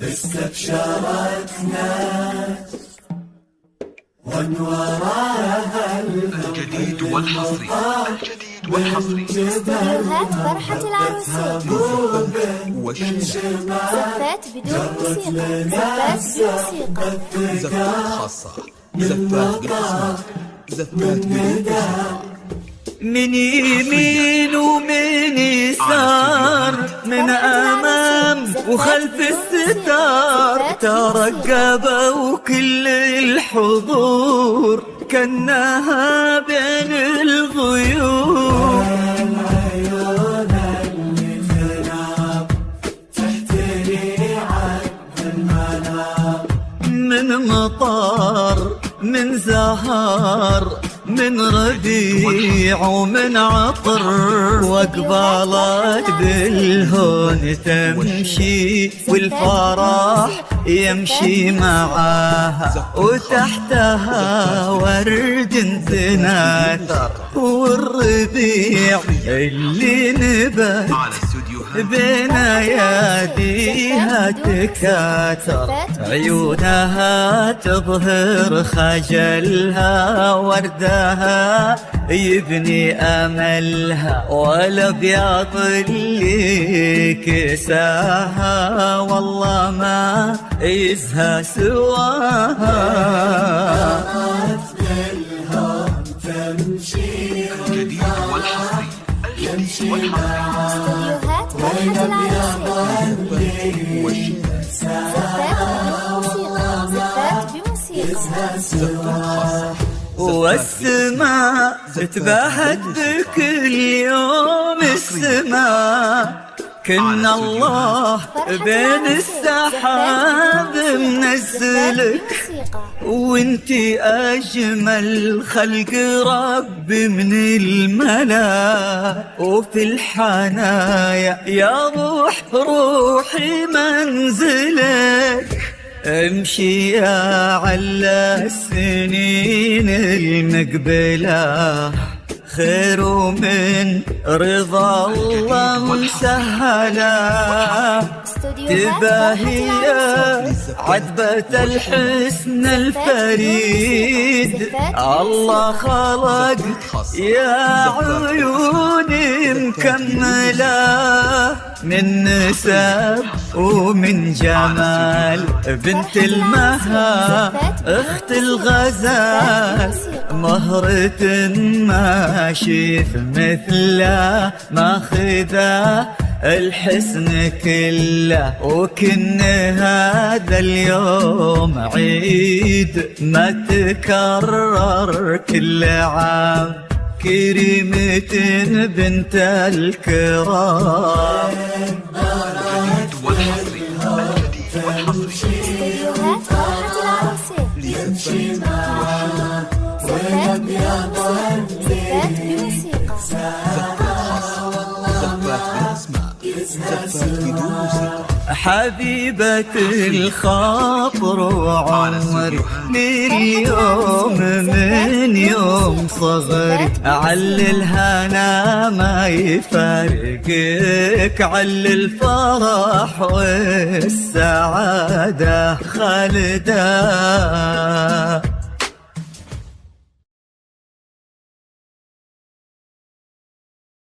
استبشرتنا وانوارها الجديد والحصري. استديوهات فرحة العروسين. زفات بدون موسيقى. زفات خاصة، زفات بالأصوات، زفات بدون من يمين ومن يسار، من أمام وخلف الستار، ترقبوا كل الحضور كأنها بين الغيوم. العيون اللي تنام تحت ريعة المنام، من مطار، من زهر، من ربيع ومن عطر، وقبالك بالهون تمشي والفرح يمشي معاها، وتحتها ورد تناثر، والربيع اللي نبت بين اياديها تكاثر، عيونها تظهر خجلها، وردها يبني املها، والابيض اللي كساها والله ما يزهى سواها. الجديد والحصري. استديوهات فرحة العروسين. زفات بموسيقى. والسماء تباهت بكل يوم، السماء كنا الله بين السحاب منزلك، وانتي اجمل خلق رب من الملا، وفي الحنايا يا روحي منزلك، امشي يا على السنين المقبلة، خير من رضا الله مسهلا، تباهي عذبة الحسن الفريد، الله خلق يا عيوني مكملة، من نسب ومن جمال، بنت المها اخت الغزال، مهرة ما شيف مثله، ماخذه الحسن كله، وكن هذا اليوم عيد ما تكرر كل عام، كريمة بنت الكرام. الجديد والحصري. استديوهات فرحة العروسين. زفات بموسيقى. زفات بالأسماء، زفات بدون موسيقى. حبيبة الخاطر وعمري لليوم من يوم صغري، علل الهنا ما يفارقك، علل الفرح والسعادة خالدة،